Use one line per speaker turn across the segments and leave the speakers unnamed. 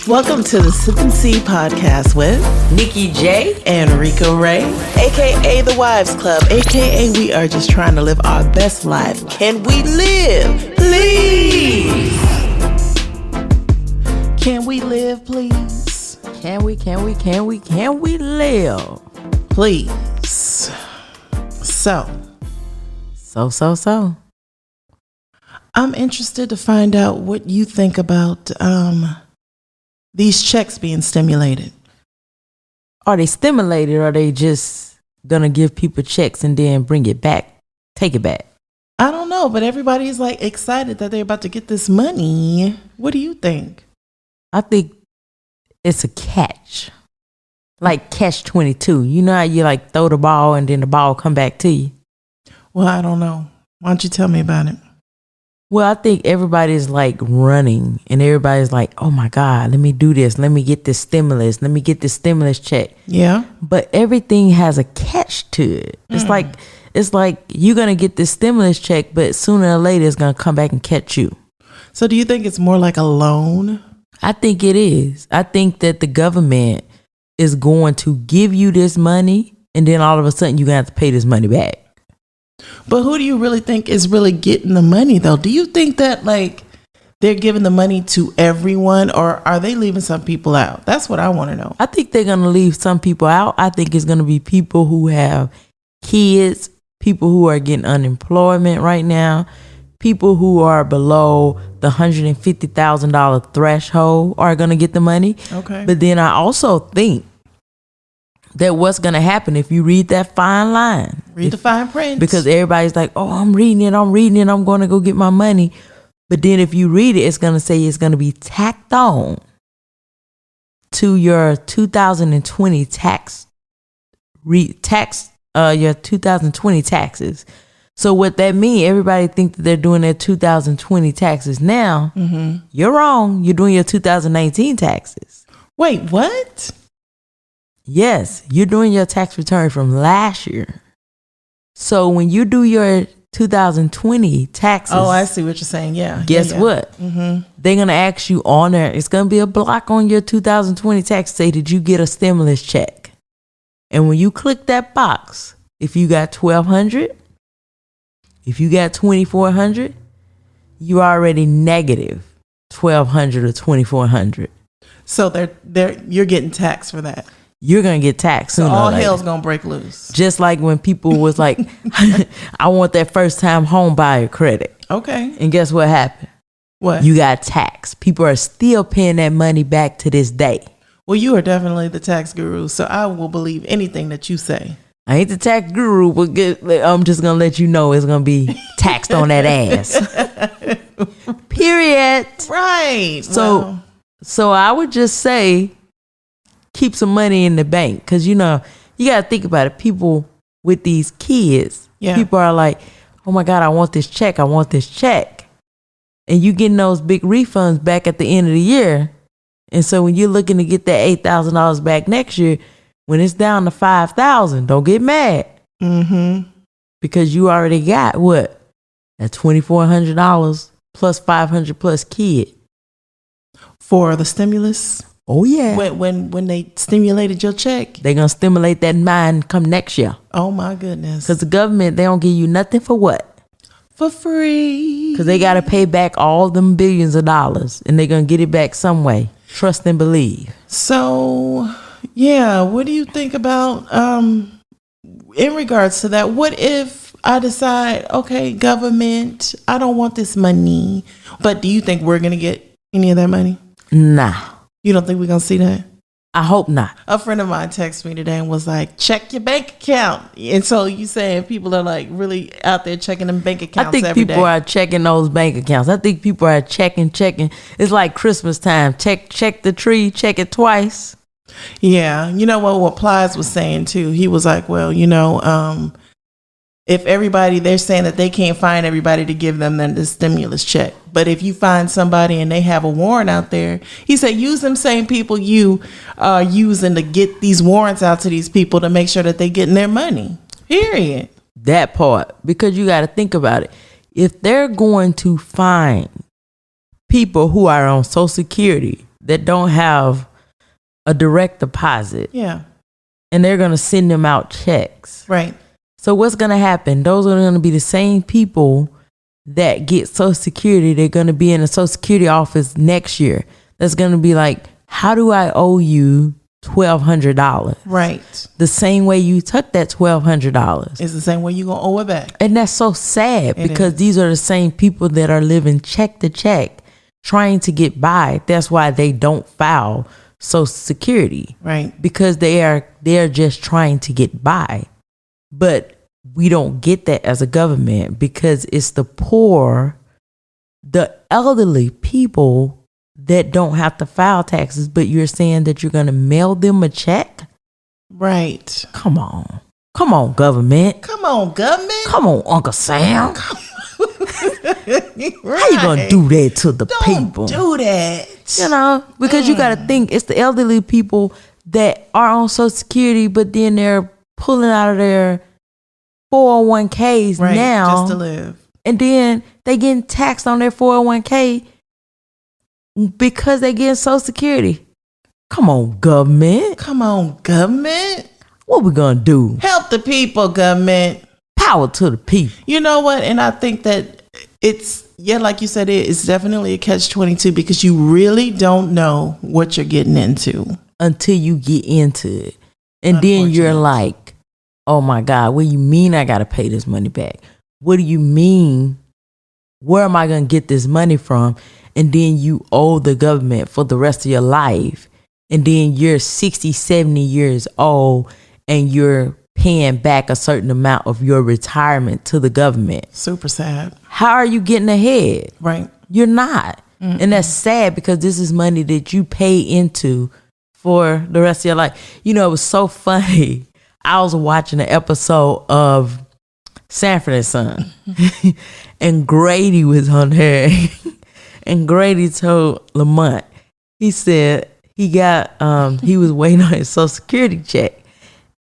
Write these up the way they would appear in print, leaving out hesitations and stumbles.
Welcome to the Sip and See podcast with
Nikki J
and Rico Ray, aka the Wives Club, aka we are just trying to live our best life. Can we live? Please. Can we live, please?
Can we live?
Please. So. I'm interested to find out what you think about these checks being stimulated.
Are they stimulated or are they just gonna give people checks and then bring it back, take it back?
I don't know, but everybody's like excited that they're about to get this money. What do you think?
I think it's a catch. Like catch 22. You know how you like throw the ball and then the ball come back to you?
Well, I don't know. Why don't you tell me about it?
Well, I think everybody's like running and everybody's like, oh my God, let me do this. Let me get this stimulus. Let me get this stimulus check.
Yeah.
But everything has a catch to it. It's like you're going to get this stimulus check, but sooner or later it's going to come back and catch you.
So do you think it's more like a loan?
I think it is. I think that the government is going to give you this money and then all of a sudden you're going to have to pay this money back.
But who do you really think is really getting the money, though? Do you think that, like, they're giving the money to everyone, or are they leaving some people out? That's what I want to know.
I think they're going to leave some people out. I think it's going to be people who have kids, people who are getting unemployment right now, people who are below the $150,000 threshold are going to get the money.
Okay.
But then I also think that what's going to happen if you read that fine line.
Read the fine print.
Because everybody's like, oh, I'm reading it, I'm going to go get my money. But then if you read it, it's going to say it's going to be tacked on to your 2020 your 2020 taxes. So what that means, everybody think that they're doing their 2020 taxes now. Mm-hmm. You're wrong. You're doing your 2019 taxes.
Wait, what?
Yes, you're doing your tax return from last year. So when you do your 2020 taxes.
Oh, I see what you're saying. Yeah.
Guess what? Mm-hmm. They're going to ask you on there. It's going to be a block on your 2020 tax. Say, did you get a stimulus check? And when you click that box, if you got $1,200, if you got $2,400, you already negative $1,200 or $2,400. So
you're getting taxed for that.
You're going to get taxed sooner
so all
or later.
hell's going to break loose.
Just like when people was like, I want that first time home buyer credit.
Okay.
And guess what happened?
What?
You got taxed. People are still paying that money back to this day.
Well, you are definitely the tax guru, so I will believe anything that you say.
I ain't the tax guru, but I'm just going to let you know it's going to be taxed on that ass. Period.
Right.
So I would just say, keep some money in the bank, because you got to think about it. People with these kids, people are like, oh my God, I want this check, and you getting those big refunds back at the end of the year. And so when you're looking to get that $8,000 back next year, when it's down to $5,000, don't get mad. Mm-hmm. Because you already got what? That $2,400 plus $500 plus kid.
For the stimulus?
Oh, yeah.
When they stimulated your check?
They're going to stimulate that mind come next year.
Oh, my goodness.
Because the government, they don't give you nothing for what?
For free.
Because they got to pay back all them billions of dollars. And they're going to get it back some way. Trust and believe.
So, yeah, what do you think about, in regards to that? What if I decide, okay, government, I don't want this money. But do you think we're going to get any of that money?
Nah.
You don't think we're going to see that?
I hope not.
A friend of mine texted me today and was like, check your bank account. And so you saying people are like really out there checking them bank accounts every day.
I think people are checking those bank accounts. I think people are checking. It's like Christmas time. Check the tree, check it twice.
Yeah. You know what Plies was saying too? He was like, well, if everybody, they're saying that they can't find everybody to give them the stimulus check. But if you find somebody and they have a warrant out there, he said, use them same people you are using to get these warrants out to these people to make sure that they're getting their money. Period.
That part. Because you got to think about it. If they're going to find people who are on Social Security, that don't have a direct deposit.
Yeah.
And they're going to send them out checks.
Right.
So what's going to happen? Those are going to be the same people that get Social Security. They're going to be in a Social Security office next year. That's going to be like, how do I owe you $1,200?
Right.
The same way you took that $1,200.
It's the same way you're going to owe it back.
And that's so sad because these are the same people that are living check to check, trying to get by. That's why they don't file Social Security.
Right.
Because they're just trying to get by. But we don't get that as a government because it's the poor, the elderly people that don't have to file taxes, but you're saying that you're going to mail them a check?
Right.
Come on. Come on, government.
Come on, government.
Come on, Uncle Sam.
Right.
How you going to do that to the people?
Don't do that.
You know, because you got to think it's the elderly people that are on Social Security, but then they're pulling out of their 401ks now.
Just to live.
And then they getting taxed on their 401k because they getting Social Security. Come on, government.
Come on, government.
What we gonna do?
Help the people, government.
Power to the people.
You know what? And I think that it's, like you said, it's definitely a catch-22 because you really don't know what you're getting into.
Until you get into it. And then you're like, oh my God, what do you mean I gotta pay this money back? What do you mean? Where am I gonna get this money from? And then you owe the government for the rest of your life. And then you're 60, 70 years old and you're paying back a certain amount of your retirement to the government.
Super sad.
How are you getting ahead?
Right.
You're not. Mm-mm. And that's sad because this is money that you pay into for the rest of your life. You know, it was so funny. I was watching an episode of Sanford and Son and Grady was on there. And Grady told Lamont, he said he was waiting on his Social Security check.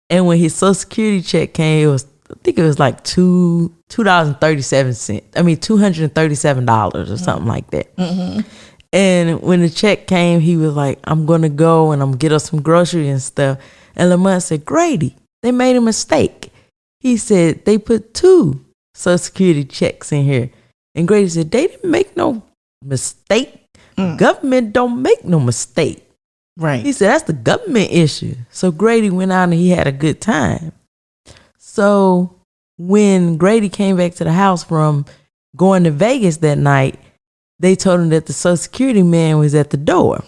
And when his Social Security check came, I think it was like $2.37. I mean, $237 or something like that. Mm-hmm. And when the check came, he was like, I'm going to go and I'm going to get us some groceries and stuff. And Lamont said, Grady, they made a mistake. He said, they put 2 Social Security checks in here. And Grady said, they didn't make no mistake. Government don't make no mistake.
Right.
He said, that's the government issue. So Grady went out and he had a good time. So when Grady came back to the house from going to Vegas that night, they told him that the Social Security man was at the door.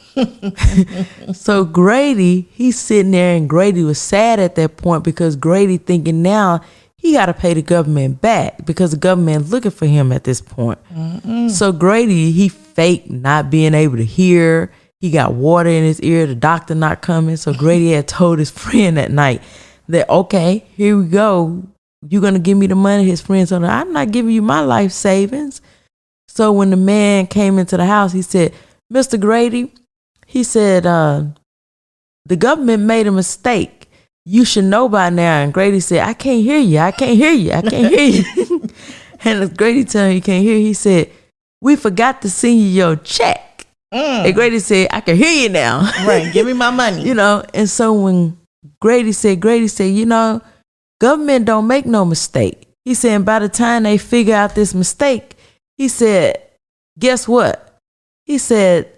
So Grady, he's sitting there and Grady was sad at that point because Grady thinking now he got to pay the government back because the government looking for him at this point. Mm-mm. So Grady, he faked not being able to hear. He got water in his ear, the doctor not coming. So Grady had told his friend that night that, okay, here we go. You're going to give me the money. His friend told him, I'm not giving you my life savings. So when the man came into the house, he said, Mr. Grady, he said, the government made a mistake. You should know by now. And Grady said, I can't hear you. I can't hear you. I can't hear you. And as Grady told him he can't hear, he said, we forgot to send you your check. And Grady said, I can hear you now.
Right. Give me my money.
You know, and so when Grady said, you know, government don't make no mistake. He said, and by the time they figure out this mistake, he said, guess what? He said,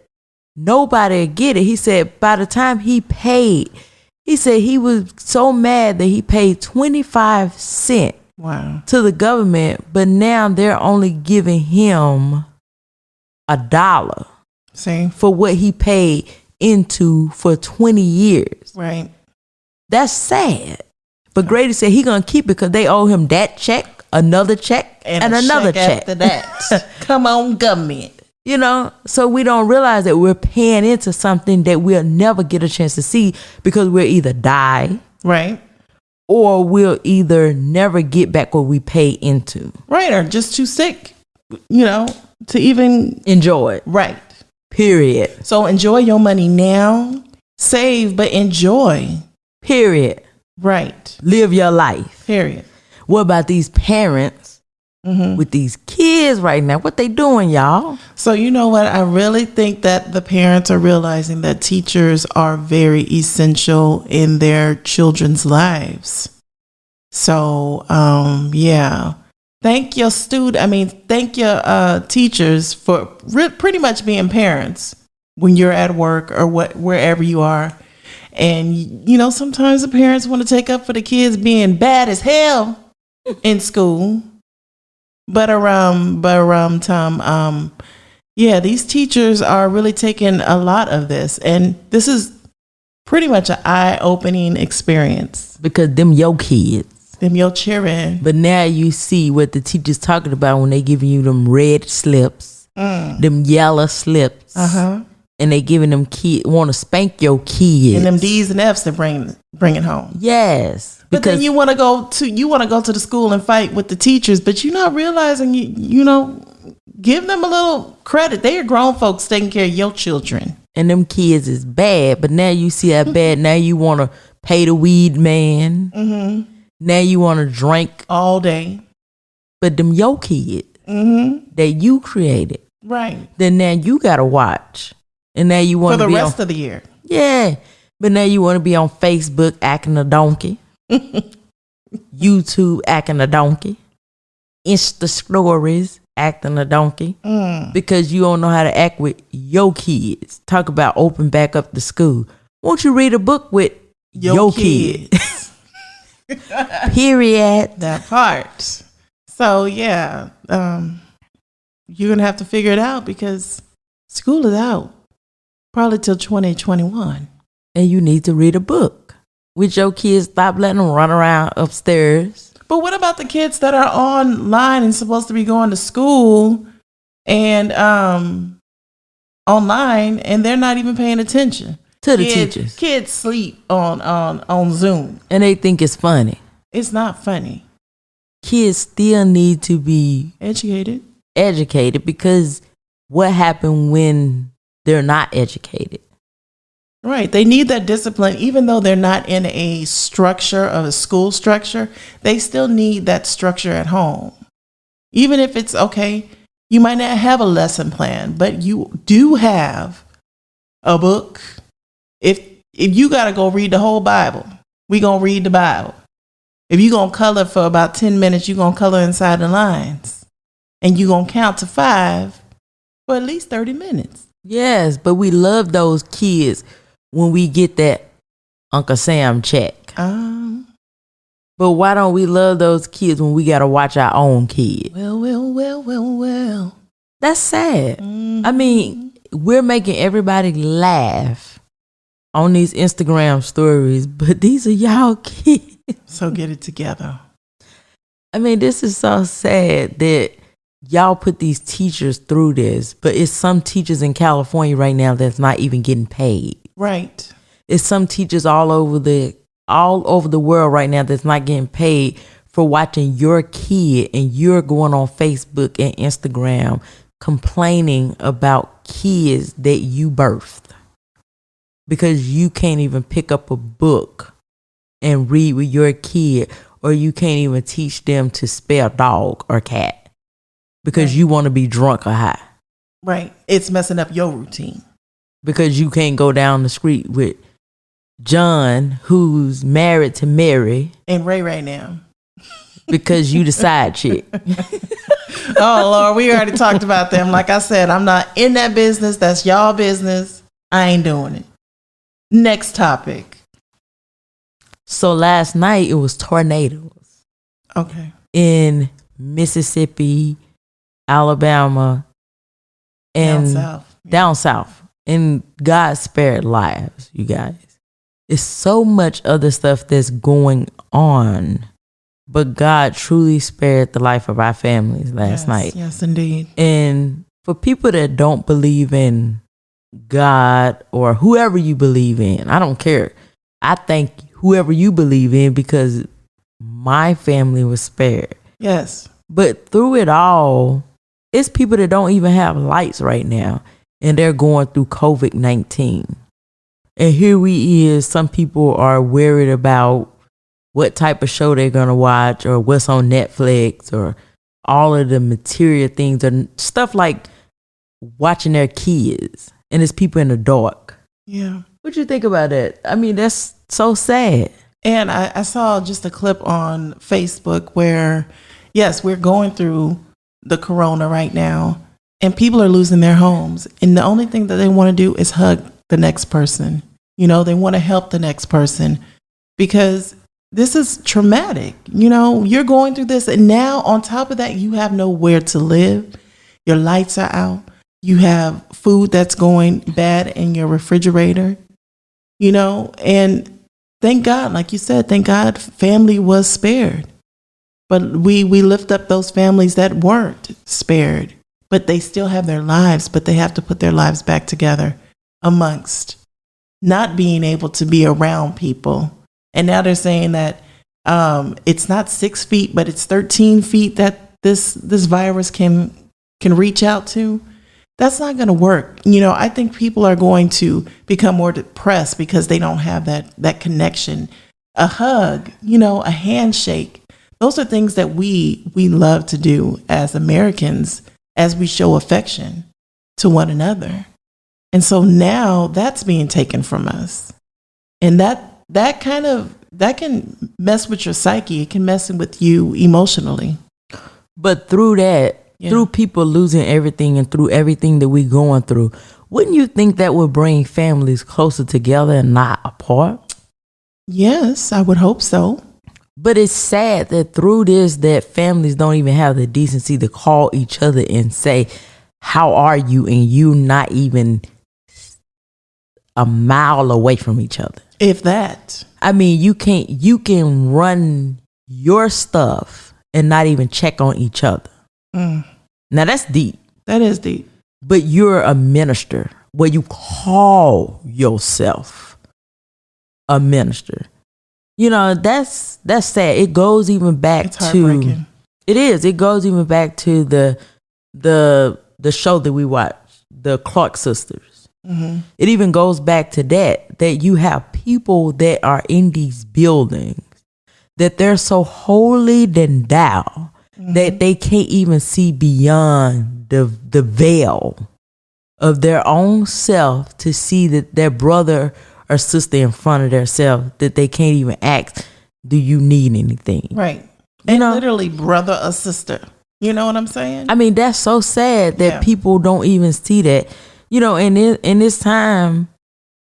nobody get it. He said, by the time he paid, he said he was so mad that he paid 25 cents to the government, but now they're only giving him $1 for what he paid into for 20 years.
Right.
That's sad. But Grady said he gonna keep it because they owe him that check, another check, and another check.
After that. Come on, government.
You know, so we don't realize that we're paying into something that we'll never get a chance to see because we'll either die.
Right.
Or we'll either never get back what we pay into.
Right. Or just too sick, you know, to even
enjoy it.
Right.
Period.
So enjoy your money now. Save, but enjoy.
Period.
Right.
Live your life.
Period.
What about these parents with these kids right now. What they doing, y'all?
So you know what? I really think that the parents are realizing that teachers are very essential in their children's lives. So, yeah. Thank your thank your teachers for pretty much being parents when you're at work or wherever you are. And, you know, sometimes the parents want to take up for the kids being bad as hell in school. But Tom, yeah, these teachers are really taking a lot of this. And this is pretty much an eye-opening experience.
Because them your kids.
Them your children.
But now you see what the teacher's talking about when they giving you them red slips, them yellow slips. And they giving them kids, want to spank your kids.
And them D's and F's to bring it home.
Yes.
But then you want to go to the school and fight with the teachers, but you're not realizing you know, give them a little credit. They are grown folks taking care of your children.
And them kids is bad, but now you see that bad. Now you want to pay the weed man. Now you want to drink
all day.
But them your kid that you created.
Right.
Then now you got to watch. And now you want
to be for the rest of the year.
Yeah. But now you want to be on Facebook acting a donkey. YouTube acting a donkey. Insta stories acting a donkey. Because you don't know how to act with your kids. Talk about open back up the school. Won't you read a book with your kids? Period.
That part. So yeah, you're going to have to figure it out because school is out. Probably till 2021.
And you need to read a book with your kids. Stop letting them run around upstairs.
But what about the kids that are online and supposed to be going to school and online and they're not even paying attention
to the teachers?
Kids sleep on Zoom.
And they think it's funny.
It's not funny.
Kids still need to be
educated
because what happened when they're not educated?
Right. They need that discipline. Even though they're not in a structure of a school structure, they still need that structure at home. Even if it's okay, you might not have a lesson plan, but you do have a book. If you got to go read the whole Bible, we going to read the Bible. If you're going to color for about 10 minutes, you're going to color inside the lines. And you're going to count to 5 for at least 30 minutes.
Yes, but we love those kids when we get that Uncle Sam check. But why don't we love those kids when we got to watch our own kids?
Well.
That's sad. I mean, we're making everybody laugh on these Instagram stories, but these are y'all kids.
So get it together.
I mean, this is so sad that y'all put these teachers through this, but it's some teachers in California right now that's not even getting paid.
Right.
It's some teachers all over the world right now that's not getting paid for watching your kid, and you're going on Facebook and Instagram complaining about kids that you birthed because you can't even pick up a book and read with your kid, or you can't even teach them to spell dog or cat. Because you want to be drunk or high.
Right. It's messing up your routine.
Because you can't go down the street with John, who's married to Mary.
And Ray right now.
Because you the side chick.
Oh, Lord, we already talked about them. Like I said, I'm not in that business. That's y'all business. I ain't doing it. Next topic.
So last night, it was tornadoes.
Okay.
In Mississippi, Alabama, and down south. And God spared lives, you guys. It's so much other stuff that's going on, but God truly spared the life of our families last night.
Yes, indeed.
And for people that don't believe in God or whoever you believe in, I don't care. I thank whoever you believe in because my family was spared.
Yes.
But through it all, it's people that don't even have lights right now, and they're going through COVID-19. And here we is, some people are worried about what type of show they're going to watch or what's on Netflix or all of the material things and stuff like watching their kids and it's people in the dark.
Yeah.
What you think about that? I mean, that's so sad.
And I saw just a clip on Facebook where, yes, we're going through the corona right now and people are losing their homes. And the only thing that they want to do is hug the next person. You know, they want to help the next person because this is traumatic. You know, you're going through this. And now on top of that, you have nowhere to live. Your lights are out. You have food that's going bad in your refrigerator, you know, and thank God, like you said, thank God family was spared. But we lift up those families that weren't spared, but they still have their lives, but they have to put their lives back together amongst not being able to be around people. And now they're saying that it's not 6 feet, but it's 13 feet that this virus can reach out to. That's not going to work. You know, I think people are going to become more depressed because they don't have that connection. A hug, you know, a handshake. Those are things that we love to do as Americans as we show affection to one another. And so now that's being taken from us. And that can mess with your psyche. It can mess with you emotionally.
But through that, through people losing everything and through everything that we're going through, wouldn't you think that would bring families closer together and not apart?
Yes, I would hope so.
But it's sad that through this, that families don't even have the decency to call each other and say, how are you? And you not even a mile away from each other.
If that.
I mean, you can run your stuff and not even check on each other. Now that's deep.
That is deep.
But you're a minister where you call yourself a minister. You know, that's sad. It goes even back to it is. It goes even back to the show that we watched, the Clark sisters. Mm-hmm. It even goes back to that you have people that are in these buildings that they're so holier than thou that they can't even see beyond the veil of their own self to see that their brother or sister in front of their self, that they can't even ask, do you need anything?
Right. And literally brother or sister. You know what I'm saying? I
mean, that's so sad that people don't even see that. You know, and in this time,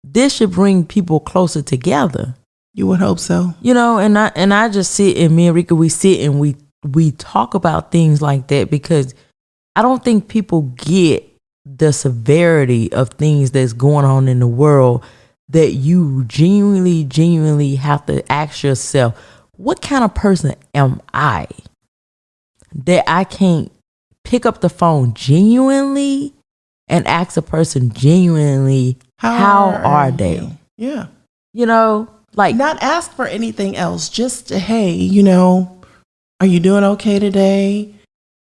this should bring people closer together.
You would hope so.
You know, and I just sit, and me and Rika, we sit and we talk about things like that because I don't think people get the severity of things that's going on in the world, that you genuinely have to ask yourself, what kind of person am I that I can't pick up the phone genuinely and ask a person genuinely, how are they?
Yeah.
You know, like
not ask for anything else. Just, hey, you know, are you doing okay today?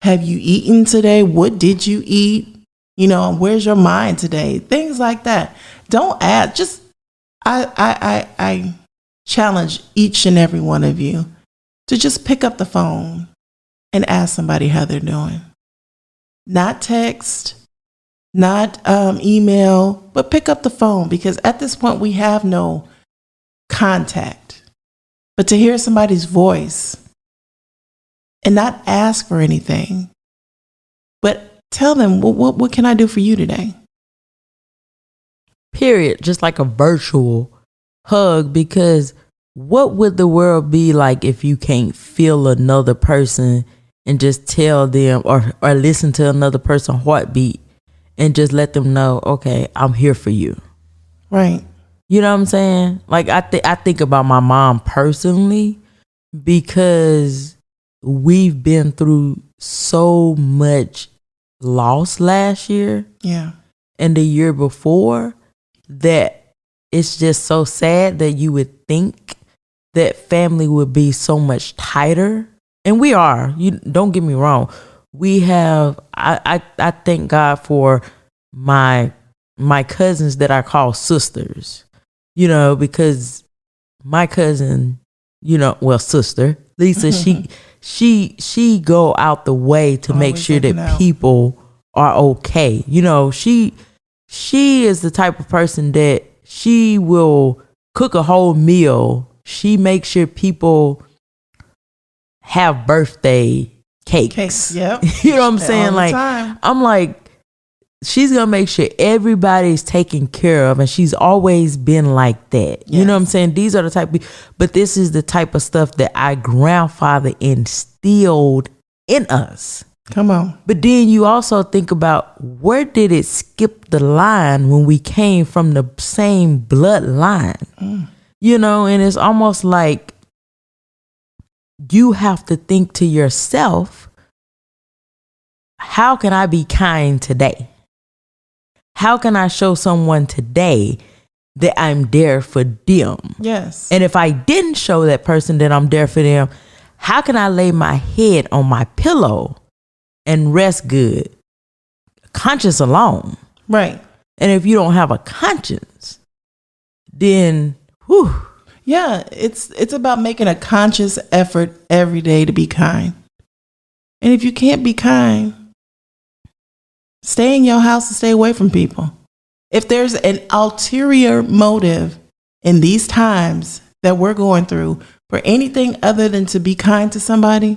Have you eaten today? What did you eat? You know, where's your mind today? Things like that. Don't ask. Just, I challenge each and every one of you to just pick up the phone and ask somebody how they're doing. Not text, not email, but pick up the phone, because at this point we have no contact. But to hear somebody's voice and not ask for anything, but tell them, what can I do for you today?
Period. Just like a virtual hug, because what would the world be like if you can't feel another person and just tell them or listen to another person's heartbeat and just let them know, okay, I'm here for you.
Right.
You know what I'm saying? Like I think about my mom personally, because we've been through so much loss last year.
Yeah.
And the year before, that it's just so sad that you would think that family would be so much tighter. And we are. You don't get me wrong. We have I thank God for my cousins that I call sisters. You know, because my cousin, you know, well, sister Lisa, she go out the way to make sure that people are okay. You know, she is the type of person that she will cook a whole meal. She makes sure people have birthday cakes.
Yep.
You know what I'm saying? Like, I'm like, she's gonna make sure everybody's taken care of, and she's always been like that. Yes. You know what I'm saying? These are the type of, but this is the type of stuff that our grandfather instilled in us.
Come on.
But then you also think about, where did it skip the line when we came from the same bloodline? You know, and it's almost like you have to think to yourself, how can I be kind today? How can I show someone today that I'm there for them?
Yes.
And if I didn't show that person that I'm there for them, how can I lay my head on my pillow and rest good? Conscience alone.
Right.
And if you don't have a conscience, then whew.
Yeah, it's about making a conscious effort every day to be kind. And if you can't be kind, stay in your house and stay away from people. If there's an ulterior motive in these times that we're going through for anything other than to be kind to somebody,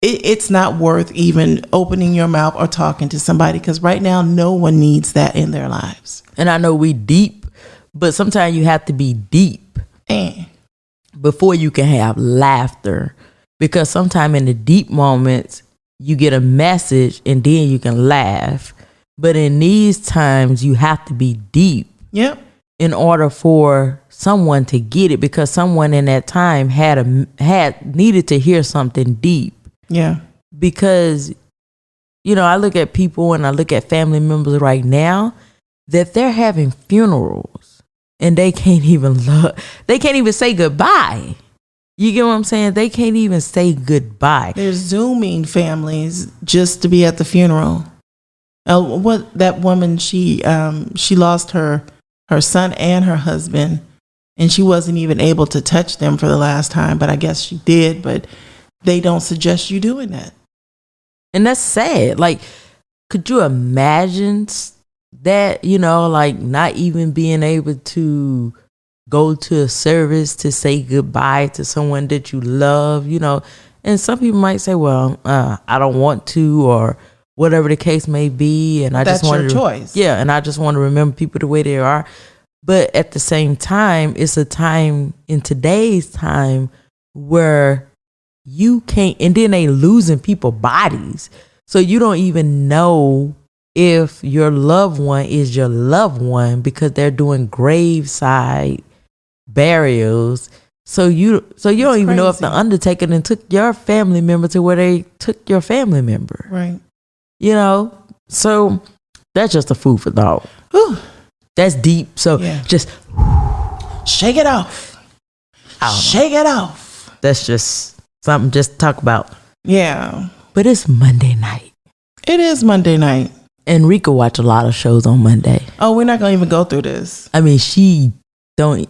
it's not worth even opening your mouth or talking to somebody, because right now no one needs that in their lives.
And I know we deep, but sometimes you have to be deep before you can have laughter, because sometimes in the deep moments you get a message and then you can laugh. But in these times you have to be deep.
Yep. In
order for someone to get it, because someone in that time had needed to hear something deep.
Yeah.
Because, you know, I look at people and I look at family members right now that they're having funerals and they can't even say goodbye. You get what I'm saying? They can't even say goodbye.
They're Zooming families just to be at the funeral. What that woman, she lost her son and her husband, and she wasn't even able to touch them for the last time, but I guess she did. But they don't suggest you doing that.
And that's sad. Like, could you imagine that, you know, like not even being able to go to a service to say goodbye to someone that you love, you know? And some people might say, well, I don't want to, or whatever the case may be. And
that's your choice.
Yeah. And I just want to remember people the way they are. But at the same time, it's a time in today's time where you can't, and then they losing people's bodies. So you don't even know if your loved one is your loved one, because they're doing graveside burials. So you don't even know if the undertaker then took your family member to where they took your family member.
Right.
You know, so that's just a food for thought.
Whew.
That's deep. So just
shake it off. Shake it off.
That's just something just to talk about.
Yeah.
But it's Monday night.
It is Monday night.
And Rika watch a lot of shows on Monday.
Oh, we're not going to even go through this.
I mean, she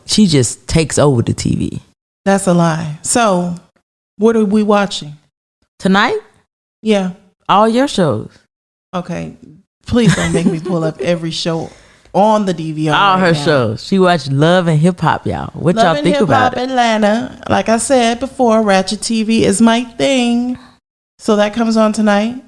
just takes over the TV.
That's a lie. So, what are we watching?
Tonight?
Yeah.
All your shows.
Okay. Please don't make me pull up every show on the DVR.
All her shows. She watched Love and Hip Hop, y'all. What y'all think about it?
Love and Hip Hop Atlanta. Like I said before, Ratchet TV is my thing. So that comes on tonight.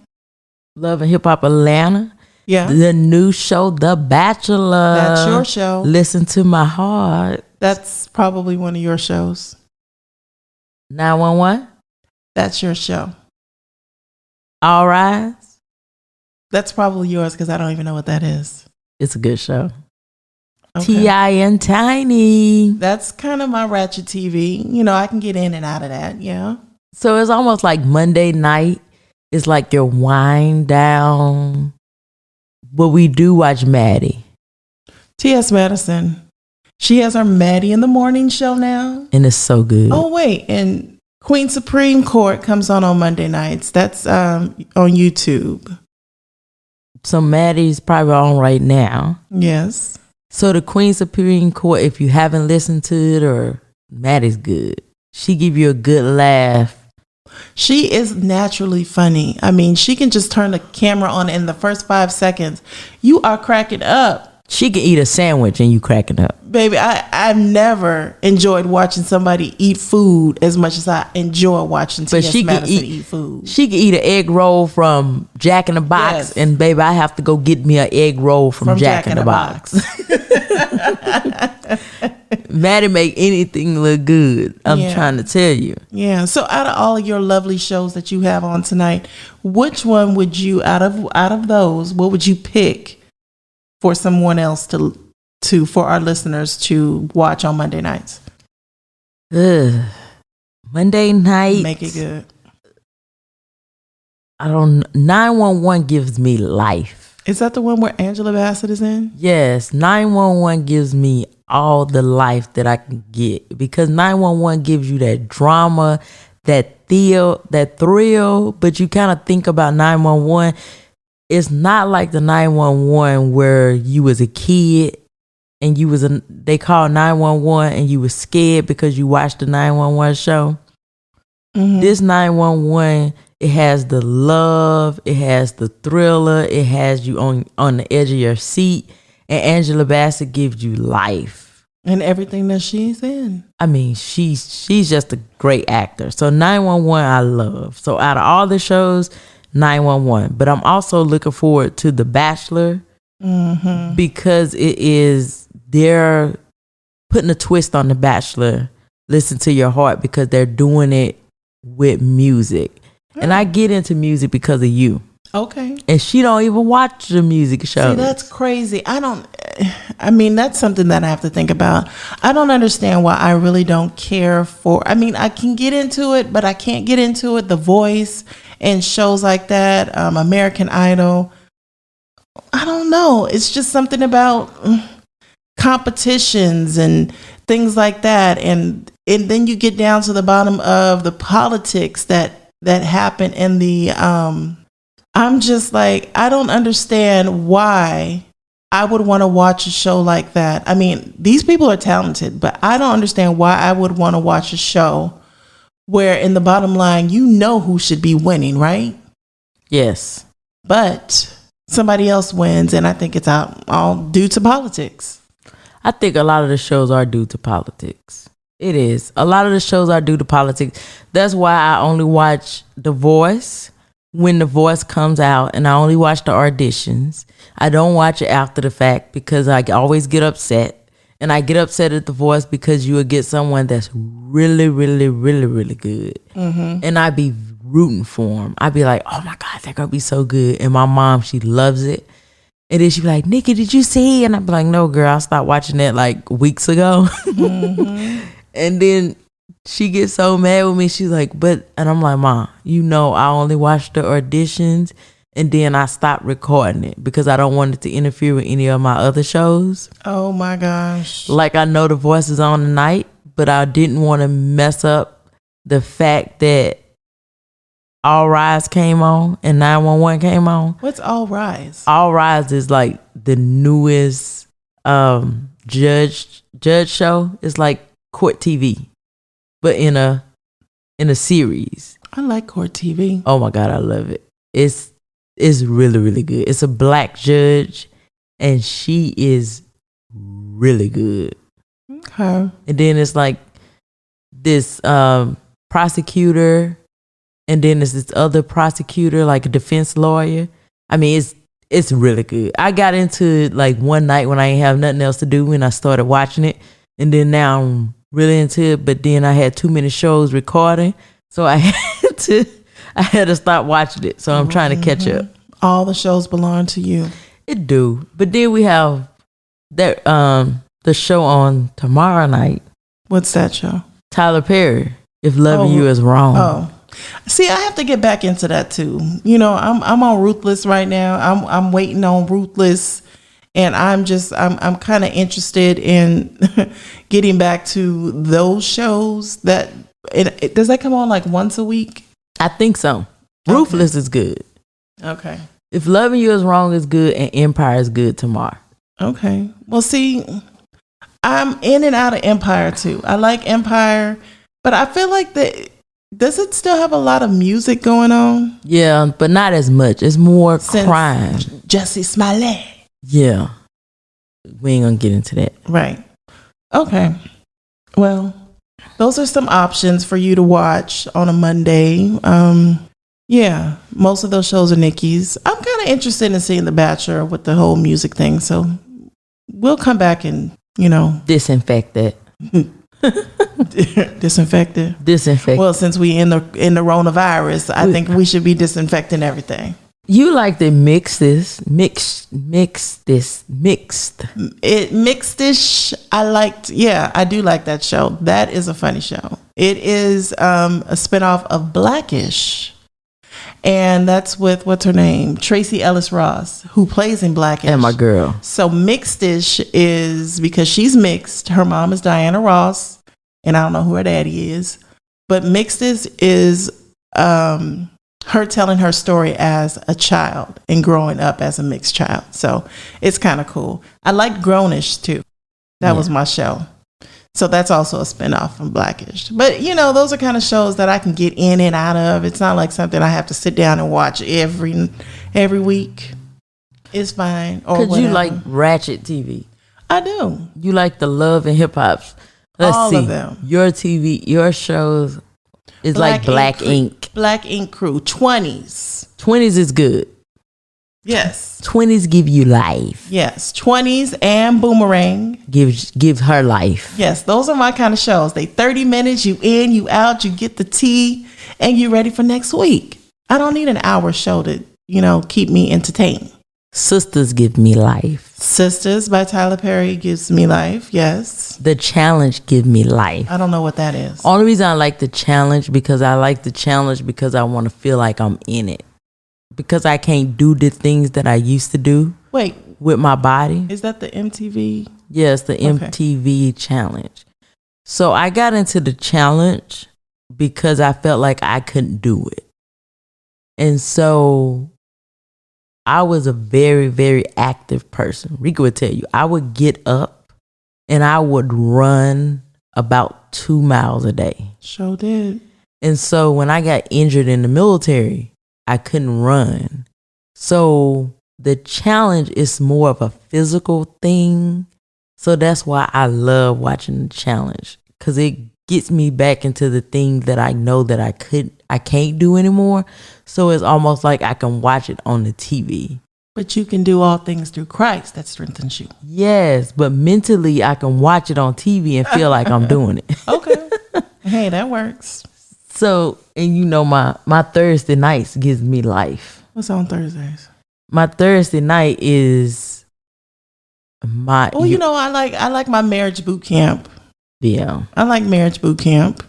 Love and Hip Hop Atlanta.
Yeah.
The new show, The Bachelor.
That's your show.
Listen to My Heart.
That's probably one of your shows.
911.
That's your show.
All Rise.
That's probably yours, because I don't even know what that is.
It's a good show. Okay. T.I. and Tiny.
That's kind of my Ratchet TV. You know, I can get in and out of that. Yeah.
So it's almost like Monday night is like your wind down. But we do watch Maddie. T.S.
Madison. She has her Maddie in the Morning show now.
And it's so good.
Oh, wait. And Queen Supreme Court comes on Monday nights. That's on YouTube.
So Maddie's probably on right now.
Yes.
So the Queen Supreme Court, if you haven't listened to it, or Maddie's good. She give you a good laugh
She is naturally funny. I mean, she can just turn the camera on in the first 5 seconds. You are cracking up.
She can eat a sandwich and you cracking up.
Baby, I've never enjoyed watching somebody eat food as much as I enjoy watching T.S. Madison eat food.
She can eat an egg roll from Jack in the Box, yes. And baby, I have to go get me an egg roll from Jack in the Box. Maddie make anything look good. I'm trying to tell you.
Yeah. So out of all of your lovely shows that you have on tonight, which one would you, out of those, what would you pick for someone else to for our listeners to watch on Monday nights?
Monday night.
Make it good.
911 gives me life.
Is that the one where Angela Bassett is in?
Yes, 911 gives me all the life that I can get, because 911 gives you that drama, that thrill, but you kind of think about 911. It's not like the 911 where you was a kid and they called 911 and you was scared because you watched the 911 show. Mm-hmm. This 911, it has the love, it has the thriller, it has you on the edge of your seat, and Angela Bassett gives you life.
And everything that she's in.
I mean, she's just a great actor. So 911 I love. So out of all the shows, 911. But I'm also looking forward to The Bachelor, mm-hmm. because they're putting a twist on The Bachelor. Listen to your heart, because they're doing it with music. And I get into music because of you.
Okay.
And she don't even watch the music shows.
See, that's crazy. That's something that I have to think about. I don't understand why I really don't care for, I can get into it, but I can't get into it. The Voice and shows like that, American Idol. I don't know. It's just something about competitions and things like that. And then you get down to the bottom of the politics that happen in the, I'm just like, I don't understand why I would want to watch a show like that. I mean, these people are talented, but I don't understand why I would want to watch a show where in the bottom line, you know who should be winning, right?
Yes.
But somebody else wins, and I think it's all due to politics.
I think a lot of the shows are due to politics. It is. A lot of the shows are due to politics. That's why I only watch The Voice when The Voice comes out, and I only watch the auditions. I don't watch it after the fact because I always get upset. And I get upset at The Voice because you will get someone that's really, really, really, really good. Mm-hmm. And I be rooting for them. I be like, oh my God, they're going to be so good. And my mom, she loves it. And then she be like, Nikki, did you see? And I be like, no, girl, I stopped watching that like weeks ago. Mm-hmm. And then she gets so mad with me. She's like, and I'm like, Mom, I only watch the auditions. And then I stopped recording it because I don't want it to interfere with any of my other shows.
Oh my gosh.
Like, I know The Voice is on tonight, but I didn't want to mess up the fact that All Rise came on and 911 came on.
What's All Rise?
All Rise is like the newest judge show. It's like court TV, but in a series.
I like court TV.
Oh my God, I love it. It's really, really good. It's a black judge, and she is really good.
Okay.
And then it's like this prosecutor, and then there's this other prosecutor, like a defense lawyer. I mean, it's really good. I got into it like one night when I ain't have nothing else to do, and I started watching it, and then now I'm really into it. But then I had too many shows recording, so I had to stop watching it. So I'm trying to catch up.
All the shows belong to you.
It do. But then we have that the show on tomorrow night.
What's that show?
Tyler Perry, If Loving You Is Wrong.
Oh. See, I have to get back into that too. I'm on Ruthless right now. I'm waiting on Ruthless, and I'm kind of interested in getting back to those shows. Does that come on like once a week?
I think so. Okay. Ruthless is good.
Okay.
If Loving You Is Wrong is good, and Empire is good tomorrow.
Okay. Well, see, I'm in and out of Empire too. I like Empire, but I feel like Does it still have a lot of music going on?
Yeah, but not as much. It's more crime.
Jussie Smollett.
Yeah. We ain't gonna get into that.
Right. Okay. Well, those are some options for you to watch on a Monday. Yeah, most of those shows are Nikki's. I'm kind of interested in seeing The Bachelor with the whole music thing, so we'll come back and,
disinfect that.
Disinfect it. Well, since we in the coronavirus, I think we should be disinfecting everything.
You like to mixed.
I do like that show. That is a funny show. It is a spinoff of Blackish. And that's with, what's her name? Tracee Ellis Ross, who plays in Blackish.
And my girl.
So Mixed-ish is because she's mixed. Her mom is Diana Ross, and I don't know who her daddy is. But Mixed-ish is her telling her story as a child and growing up as a mixed child. So it's kind of cool. I liked Grownish too. That was my show. So that's also a spinoff from Blackish. But, those are kind of shows that I can get in and out of. It's not like something I have to sit down and watch every week. It's fine.
Because you like ratchet TV.
I do.
You like the Love and Hip Hops. Let's see.
All of them.
Your TV, your shows is like Black Ink.
Black Ink Crew. 20s.
20s is good.
Yes.
20s give you life.
Yes. 20s and Boomerang.
Give her life.
Yes. Those are my kind of shows. They 30 minutes, you in, you out, you get the tea, and you ready for next week. I don't need an hour show to, keep me entertained.
Sisters give me life.
Sisters by Tyler Perry gives me life. Yes.
The Challenge give me life.
I don't know what that is.
Only reason I like the challenge because I want to feel like I'm in it. Because I can't do the things that I used to do.
Wait.
With my body.
Is that the MTV?
Yes, the MTV challenge. So I got into the challenge because I felt like I couldn't do it. And so I was a very, very active person. Rika would tell you, I would get up and I would run about 2 miles a day.
Sure did.
And so when I got injured in the military, I couldn't run. So the challenge is more of a physical thing. So that's why I love watching the challenge, because it gets me back into the thing that I know that I can't do anymore. So it's almost like I can watch it on the TV.
But you can do all things through Christ that strengthens you.
Yes, but mentally I can watch it on TV and feel like I'm doing it.
Okay. Hey, that works.
So, and my Thursday nights gives me life.
What's on Thursdays?
My Thursday night is my...
Oh, I like my marriage boot camp.
Yeah.
I like marriage boot camp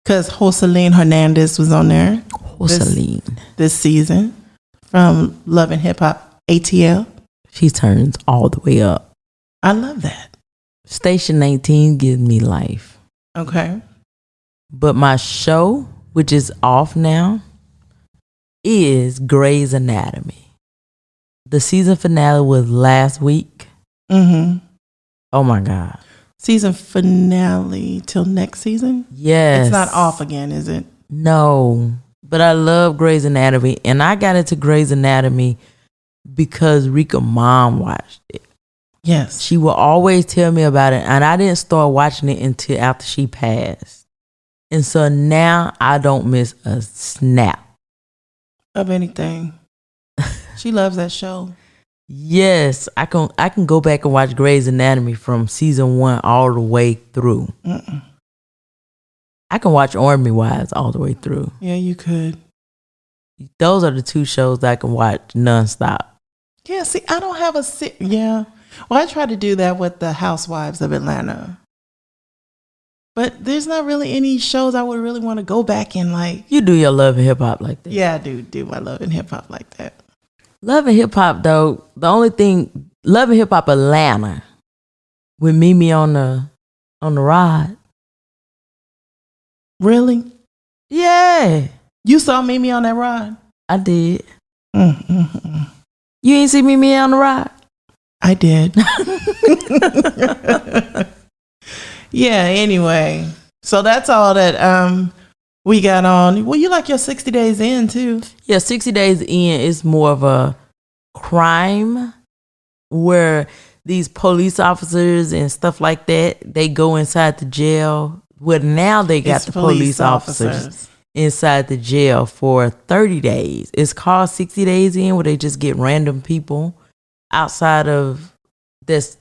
because Joseline Hernandez was on there. This season from Love and Hip Hop ATL.
She turns all the way up.
I love that.
Station 19 gives me life.
Okay.
But my show, which is off now, is Grey's Anatomy. The season finale was last week.
Mm-hmm.
Oh my God.
Season finale till next season?
Yes.
It's not off again, is it?
No. But I love Grey's Anatomy. And I got into Grey's Anatomy because Rika's mom watched it.
Yes.
She will always tell me about it. And I didn't start watching it until after she passed. And so now I don't miss a snap
of anything. She loves that show.
Yes, I can go back and watch Grey's Anatomy from season 1 all the way through.
Mm-mm.
I can watch Army Wives all the way through.
Yeah, you could.
Those are the 2 shows that I can watch nonstop.
Yeah, see, I don't have yeah. Well, I tried to do that with the Housewives of Atlanta. But there's not really any shows I would really want to go back and like.
You do your Love and Hip Hop like that.
Yeah, I do my Love and Hip Hop like that.
Love and Hip Hop, though, the only thing, Love and Hip Hop Atlanta with Mimi on the ride.
Really?
Yeah.
You saw Mimi on that ride?
I did.
Mm-mm-mm.
You ain't see Mimi on the ride?
I did. Yeah, anyway. So that's all that We got on. Well, you like your 60 days in too.
Yeah, 60 days in is more of a crime where these police officers and stuff like that, they go inside the jail. Well, now they got the police officers inside the jail for 30 days. It's called 60 days in, where they just get random people outside of that's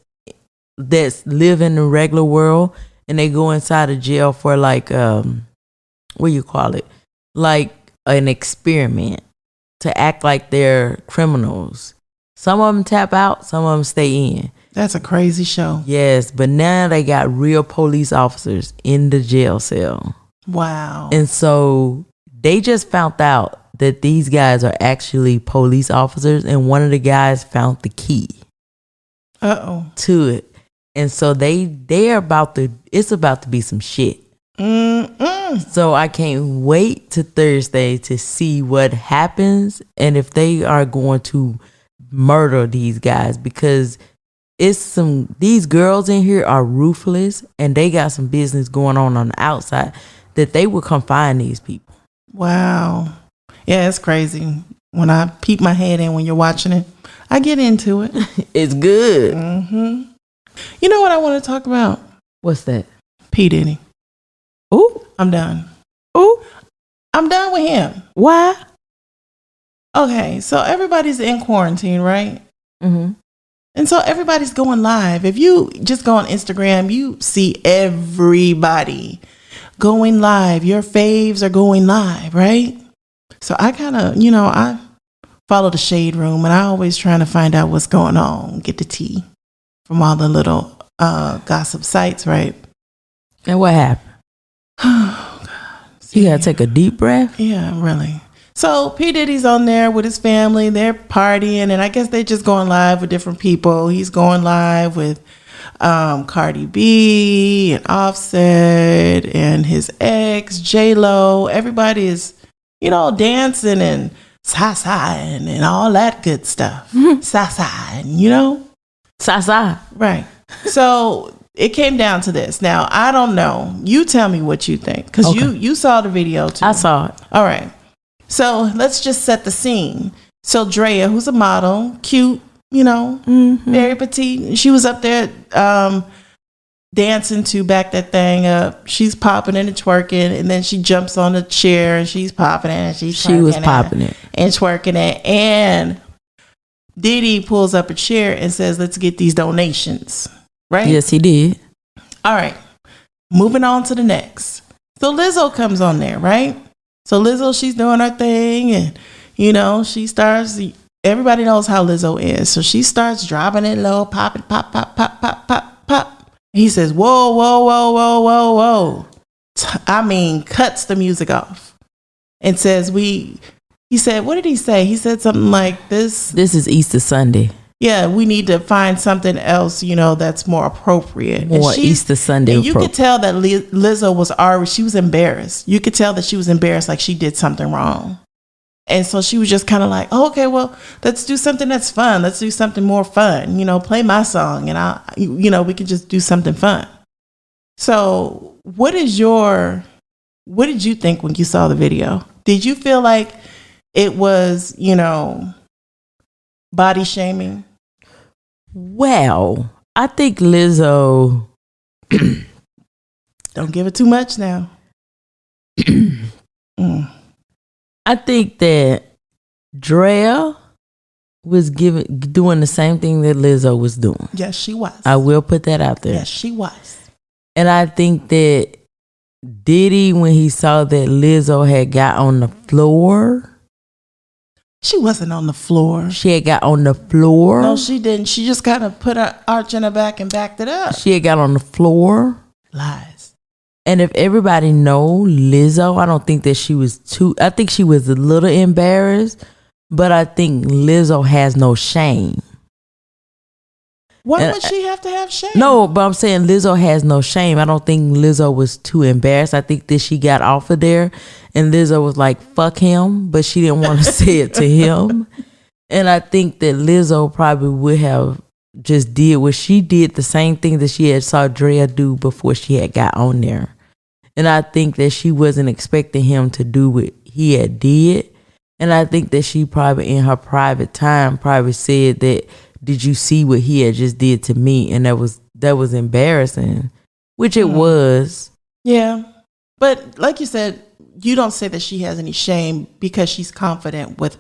live in the regular world, and they go inside the jail for like what you call it, like an experiment, to act like they're criminals. Some of them tap out, some of them stay in.
That's a crazy show.
Yes, but now they got real police officers in the jail cell.
Wow.
And so they just found out that these guys are actually police officers, and one of the guys found the key to it. And so they're about to, it's about to be some shit. So I can't wait to Thursday to see what happens and if they are going to murder these guys, because these girls in here are ruthless, and they got some business going on the outside that they will come find these people.
Wow. Yeah, it's crazy. When I peep my head in when you're watching it, I get into it.
It's good.
Mm-hmm. You know what I want to talk about?
What's that?
P. Diddy.
Ooh.
I'm done.
Ooh.
I'm done with him.
Why?
Okay, so everybody's in quarantine, right?
Mm-hmm.
And so everybody's going live. If you just go on Instagram, you see everybody going live. Your faves are going live, right? So I kind of, I follow the Shade Room, and I always trying to find out what's going on, get the tea from all the little gossip sites, right?
And what happened?
Oh, God.
You gotta take a deep breath?
Yeah, really. So P. Diddy's on there with his family. They're partying, and I guess they're just going live with different people. He's going live with Cardi B and Offset and his ex, J-Lo. Everybody is, dancing and sa-sa-ing and all that good stuff. Sa-sa-ing,
Sa-sa.
Right. So it came down to this. Now, I don't know. You tell me what you think, because you saw the video too.
I saw it.
All right. So let's just set the scene. So Drea, who's a model, cute, very petite. She was up there dancing to Back That Thing Up. She's popping and twerking, and then she jumps on the chair and she's popping it and she's twerking.
She was popping it
and twerking it. And Diddy pulls up a chair and says, "Let's get these donations." Right?
Yes, he did.
All right. Moving on to the next. So Lizzo comes on there, right? So Lizzo, she's doing her thing, and, she starts, everybody knows how Lizzo is. So she starts dropping it low, popping, pop, pop, pop, pop, pop, pop. He says, whoa, whoa, whoa, whoa, whoa, whoa. Cuts the music off and says, he said, what did he say? He said something like this.
This is Easter Sunday.
Yeah, we need to find something else, that's more appropriate.
More Easter Sunday.
And you could tell that Lizzo was she was embarrassed. You could tell that she was embarrassed, like she did something wrong. And so she was just kind of like, oh, okay, well, let's do something that's fun. Let's do something more fun. Play my song, and we can just do something fun. So what did you think when you saw the video? Did you feel like it was, body shaming?
Well, I think Lizzo.
Don't give it too much now.
I think that Drea was doing the same thing that Lizzo was doing.
Yes, she was.
I will put that out there.
Yes, she was.
And I think that Diddy, when he saw that Lizzo had got on the floor.
She wasn't on the floor.
She had got on the floor.
No, she didn't. She just kind of put her arch in her back and backed it up.
She had got on the floor.
Lies.
And if everybody know Lizzo, I don't think that she was I think she was a little embarrassed, but I think Lizzo has no shame.
Why would she have to have shame?
No, but I'm saying Lizzo has no shame. I don't think Lizzo was too embarrassed. I think that she got off of there and Lizzo was like, fuck him, but she didn't want to say it to him. And I think that Lizzo probably would have just did what she did, the same thing that she had saw Drea do before she had got on there. And I think that she wasn't expecting him to do what he had did. And I think that she probably in her private time probably said that, did you see what he had just did to me? And that was embarrassing, which it was.
Yeah. But like you said, you don't say that she has any shame because she's confident with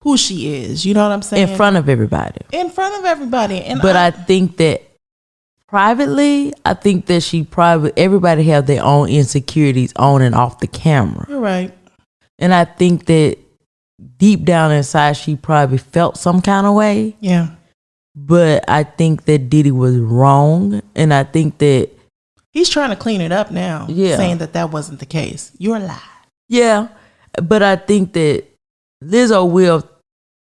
who she is. You know what I'm saying?
In front of everybody.
But
I think that privately, I think that everybody have their own insecurities on and off the camera.
You're right.
And I think that deep down inside, she probably felt some kind of way.
Yeah.
But I think that Diddy was wrong. And I think that
he's trying to clean it up now.
Yeah.
Saying that wasn't the case. You're a lie.
Yeah. But I think that Lizzo will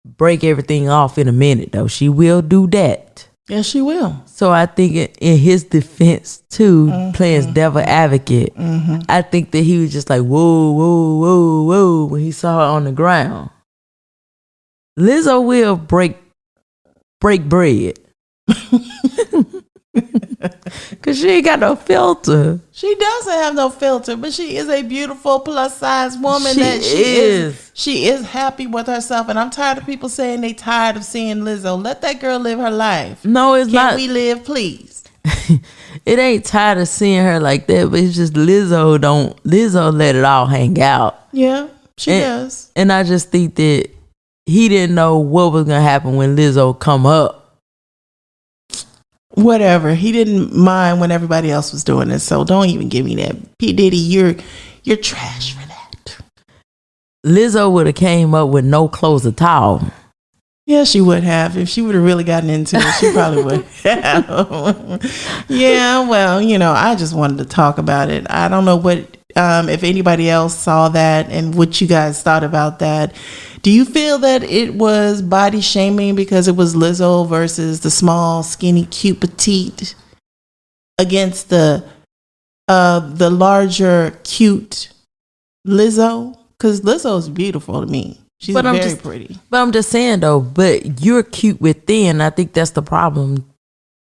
break everything off in a minute, though. She will do that.
Yes, she will.
So I think in his defense, too, playing devil advocate, I think that he was just like, whoa, whoa, whoa, whoa, when he saw her on the ground. Lizzo will break bread. Because she ain't got no filter.
She doesn't have no filter, but she is a beautiful plus size woman. She is happy with herself. And I'm tired of people saying they tired of seeing Lizzo. Let that girl live her life.
No, it's not.
Can we live, please?
It ain't tired of seeing her like that, but it's just Lizzo let it all hang out.
Yeah, she does.
And I just think that he didn't know what was going to happen when Lizzo come up.
Whatever. He didn't mind when everybody else was doing it. So don't even give me that. P. Diddy, you're trash for that.
Lizzo would have came up with no clothes at all.
Yeah, she would have. If she would have really gotten into it, she probably would have. Yeah, well, I just wanted to talk about it. I don't know if anybody else saw that and what you guys thought about that. Do you feel that it was body shaming because it was Lizzo versus the small, skinny, cute, petite against the larger, cute Lizzo? Because Lizzo is beautiful to me. She's very pretty.
But I'm just saying though, but you're cute within. I think that's the problem.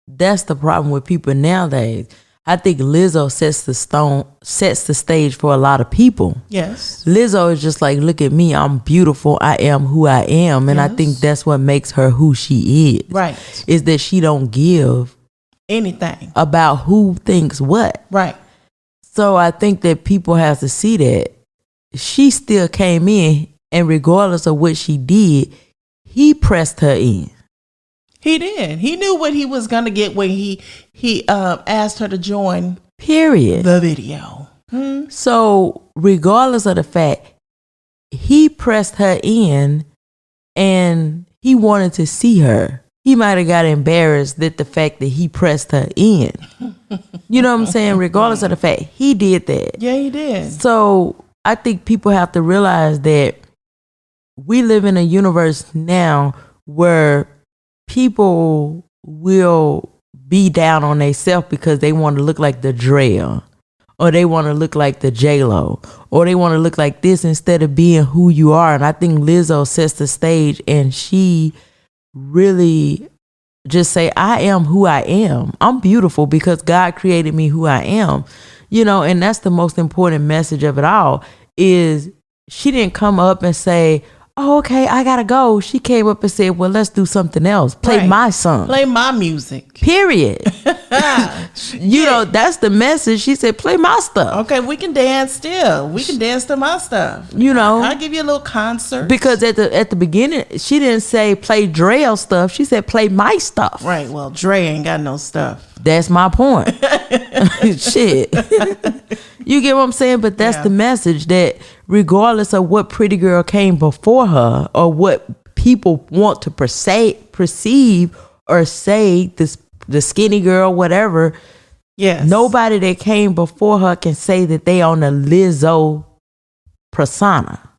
That's the problem with people nowadays. I think Lizzo sets the stage for a lot of people.
Yes.
Lizzo is just like, look at me, I'm beautiful, I am who I am. And I think that's what makes her who she is.
Right.
Is that she don't give
anything
about who thinks what.
Right.
So I think that people have to see that she still came in, and regardless of what she did, he pressed her in.
He did. He knew what he was going to get when he asked her to join.
Period.
The video.
So regardless of the fact, he pressed her in and he wanted to see her. He might have got embarrassed at the fact that he pressed her in. You know what I'm saying? Regardless of the fact, he did that.
Yeah, he did.
So I think people have to realize that we live in a universe now where people will be down on themselves because they want to look like the Drea, or they want to look like the J-Lo, or they want to look like this instead of being who you are. And I think Lizzo sets the stage, and she really just say, I am who I am. I'm beautiful because God created me who I am. And that's the most important message of it all, is she didn't come up and say, oh, okay, I gotta go. She came up and said, well, let's do something else. Play my song.
Play my music.
Period. That's the message. She said, play my stuff.
Okay, we can dance still. We can dance to my stuff. I'll give you a little concert.
Because at the beginning, she didn't say play Dre stuff. She said play my stuff.
Right, well, Dre ain't got no stuff.
That's my point. Shit. You get what I'm saying? But that's the message, that regardless of what pretty girl came before her or what people want to perceive or say, the skinny girl, whatever, nobody that came before her can say that they on the Lizzo persona.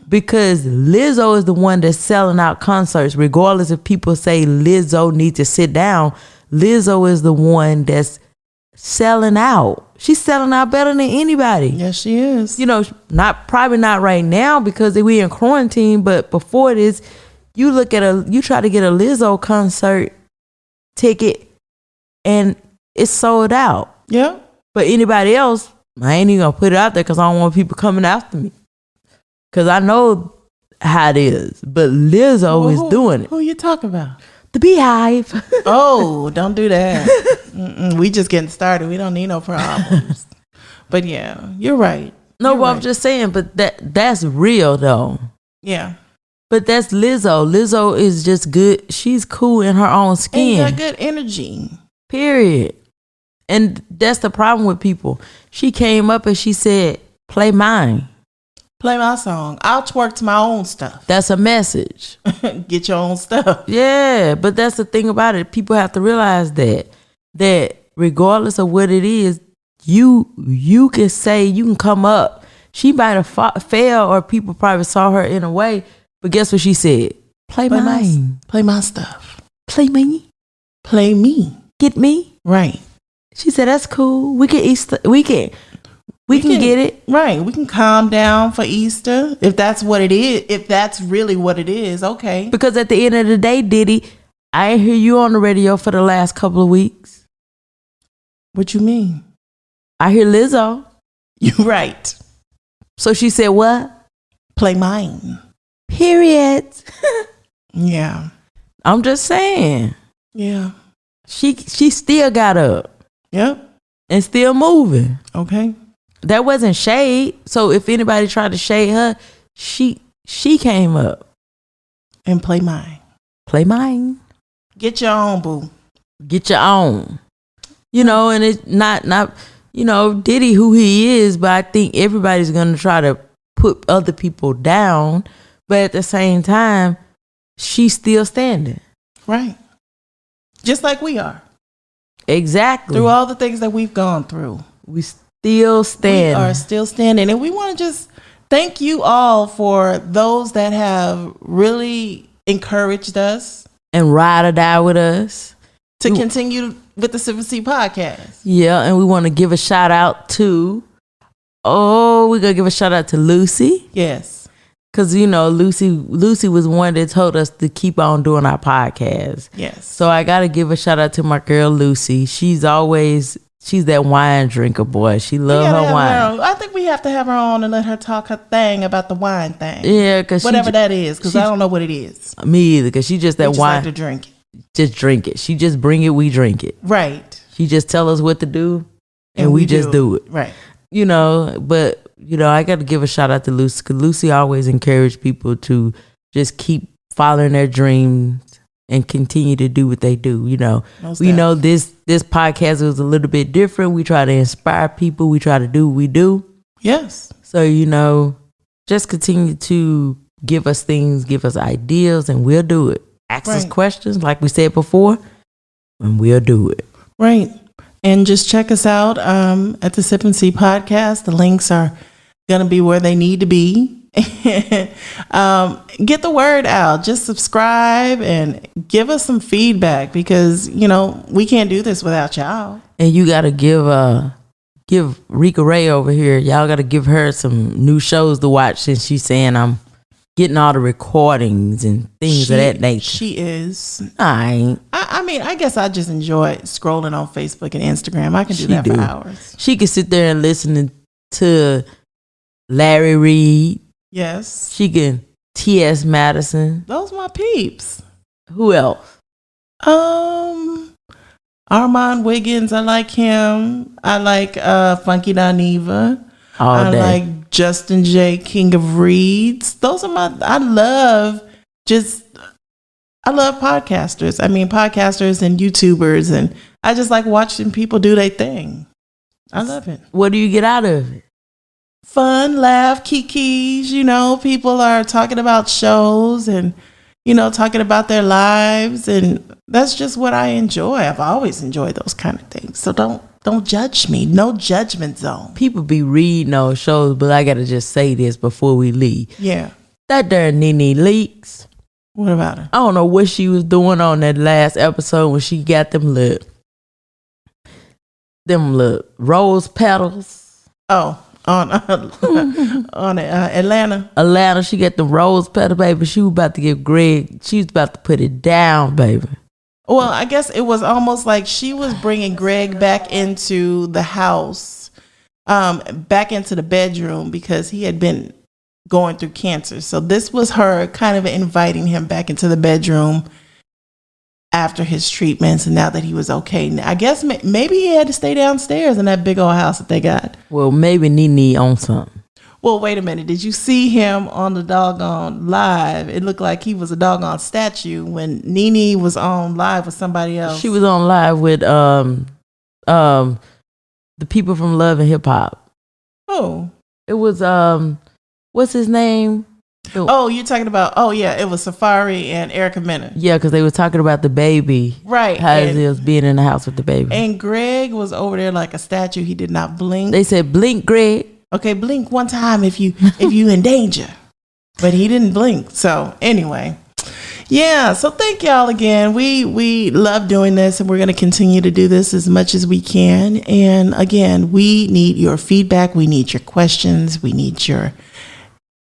Because Lizzo is the one that's selling out concerts. Regardless if people say Lizzo needs to sit down, Lizzo is the one that's selling out. She's selling out better than anybody.
Yes, she is.
Probably not right now because we in quarantine, but before this, you try to get a Lizzo concert ticket and it's sold out.
Yeah.
But anybody else, I ain't even gonna put it out there because I don't want people coming after me. Because I know how it is. But Lizzo is doing it.
Who you talking about?
The Beehive.
Oh, don't do that. We just getting started. We don't need no problems. But yeah, you're right.
No,
you're
but
right.
I'm just saying, but that's real though.
Yeah.
But that's Lizzo. Lizzo is just good. She's cool in her own skin.
And got good energy.
Period. And that's the problem with people. She came up and she said, play mine.
Play my song. I'll twerk to my own stuff.
That's a message.
Get your own stuff.
Yeah, but that's the thing about it. People have to realize that regardless of what it is, you can say, you can come up. She might have failed, or people probably saw her in a way, but guess what she said? Play mine.
Play my stuff.
Play me.
Play me.
Get me.
Right.
She said, that's cool. We can get it.
Right. We can calm down for Easter. If that's what it is. If that's really what it is. Okay.
Because at the end of the day, Diddy, I ain't hear you on the radio for the last couple of weeks.
What you mean?
I hear Lizzo.
You're right.
So she said what?
Play mine.
Period.
Yeah.
I'm just saying.
Yeah.
She still got up.
Yep.
And still moving.
Okay.
That wasn't shade. So if anybody tried to shade her, she came up.
And play mine.
Play mine.
Get your own, boo.
Get your own. You know, and it's not, you know, Diddy who he is, but I think everybody's going to try to put other people down. But at the same time, she's still standing.
Right. Just like we are.
Exactly.
Through all the things that we've gone through.
We still standing.
We are still standing. And we want to just thank you all for those that have really encouraged us.
And ride or die with us.
To continue with the Sippin' Tea podcast.
Yeah, and we want to give a shout out to, we're going to give a shout out to Lucy.
Yes.
Because, you know, Lucy was one that told us to keep on doing our podcast.
Yes.
So I got to give a shout out to my girl, Lucy. She's that wine drinker, boy. She loves her wine.
I think we have to have her on and let her talk her thing about the wine thing.
Yeah, because
whatever that is, because I don't know what it is.
Me either, because she just that wine.
Like to drink it.
Just drink it. She just bring it, we drink it.
Right.
She just tell us what to do, and we just do it.
Right.
You know, but, you know, I got to give a shout out to Lucy, because Lucy always encouraged people to just keep following their dreams and continue to do what they do. You know, we know this podcast was a little bit different. We try to inspire people. We try to do what we do.
Yes.
So, you know, just continue to give us things, give us ideas, and we'll do it. Ask us questions, like we said before, and we'll do it. Right.
And just check us out at the Sip and See podcast. The links are going to be where they need to be. Get the word out. Just subscribe and give us some feedback, because, you know, we can't do this without y'all.
And you got to give Rika Ray over here, y'all got to give her some new shows to watch, since she's saying I'm getting all the recordings and things of that nature.
She is.
I ain't.
I mean, I guess I just enjoy scrolling on Facebook and Instagram. I can do that for hours.
She can sit there and listen to Larry Reed.
Yes.
She can T.S. Madison.
Those my peeps.
Who else?
Armand Wiggins. I like him. I like Funky Dineva.
I
like Justin J, King of Reeds. Those are I love podcasters. I mean, podcasters and YouTubers, and I just like watching people do their thing. I love it.
What do you get out of it?
Fun, laugh, kikis. You know, people are talking about shows and, you know, talking about their lives, and that's just what I enjoy. I've always enjoyed those kind of things. So don't judge me. No judgment zone.
People be reading those shows, but I gotta just say this before we leave.
Yeah.
That darn Nene Leakes.
What about her?
I don't know what she was doing on that last episode when she got them little rose petals.
Oh, on Atlanta.
Atlanta, she got the rose petals, baby. She was about to give Greg. She was about to put it down, baby.
Well, I guess it was almost like she was bringing Greg back into the house, back into the bedroom because he had been going through cancer. So this was her kind of inviting him back into the bedroom after his treatments, and now that he was okay. I guess maybe he had to stay downstairs in that big old house that they got.
Well, maybe Nene on something.
Well, wait a minute. Did you see him on the doggone live? It looked like he was a doggone statue when Nene was on live with somebody else.
She was on live with the people from Love and Hip Hop.
Oh.
It was what's his name?
Oh, you're talking about, it was Safari and Erica Mena.
Yeah, because they were talking about the baby.
Right.
How it was being in the house with the baby.
And Greg was over there like a statue. He did not blink.
They said, blink, Greg.
Okay, blink one time if you in danger. But he didn't blink. So anyway. Yeah, so thank y'all again. We love doing this, and we're going to continue to do this as much as we can. And again, we need your feedback. We need your questions. We need your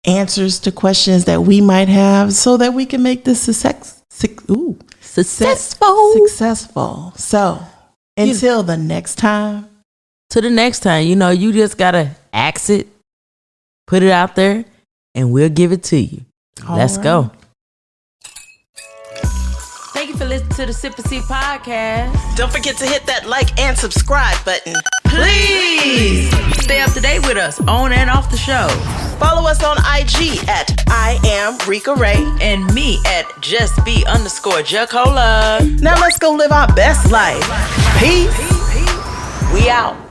answers to questions that we might have so that we can make this successful. So until the next time.
To the next time, you just got to ask it, put it out there, and we'll give it to you. Let's go. Thank you for listening to the Sip and See podcast.
Don't forget to hit that like and subscribe button.
Please stay up to date with us on and off the show.
Follow us on IG at I am Rika Ray.
And me at justbe_Jacola.
Now let's go live our best life. Peace.
We out.